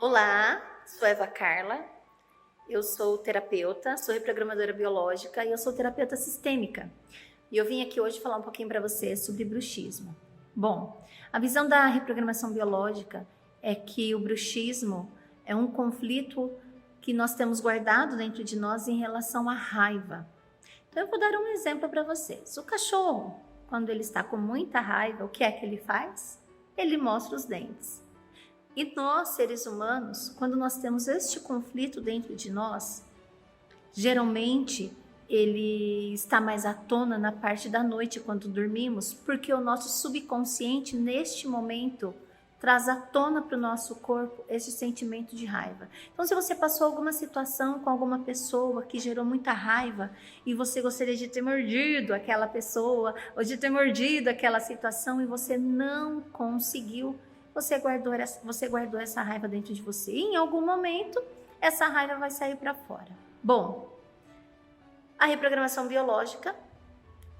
Olá, sou Eva Carla, eu sou terapeuta, sou reprogramadora biológica e eu sou terapeuta sistêmica. E eu vim aqui hoje falar um pouquinho para você sobre bruxismo. Bom, a visão da reprogramação biológica é que o bruxismo é um conflito que nós temos guardado dentro de nós em relação à raiva. Então eu vou dar um exemplo para vocês. O cachorro, quando ele está com muita raiva, o que é que ele faz? Ele mostra os dentes. E nós, seres humanos, quando nós temos este conflito dentro de nós, geralmente ele está mais à tona na parte da noite quando dormimos, porque o nosso subconsciente, neste momento, traz à tona para o nosso corpo esse sentimento de raiva. Então, se você passou alguma situação com alguma pessoa que gerou muita raiva e você gostaria de ter mordido aquela pessoa ou de ter mordido aquela situação e você não conseguiu, você guardou essa raiva dentro de você. E em algum momento, essa raiva vai sair para fora. Bom, a reprogramação biológica,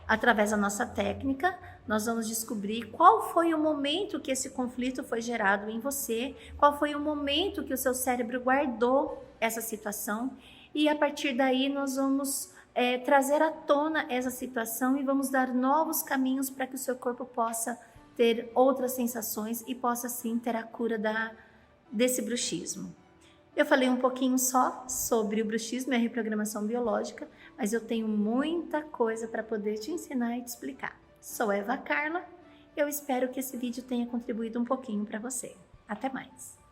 através da nossa técnica, nós vamos descobrir qual foi o momento que esse conflito foi gerado em você, qual foi o momento que o seu cérebro guardou essa situação, e a partir daí nós vamos trazer à tona essa situação e vamos dar novos caminhos para que o seu corpo possa ter outras sensações e possa sim ter a cura desse bruxismo. Eu falei um pouquinho só sobre o bruxismo e a reprogramação biológica, mas eu tenho muita coisa para poder te ensinar e te explicar. Sou Eva Carla, eu espero que esse vídeo tenha contribuído um pouquinho para você. Até mais!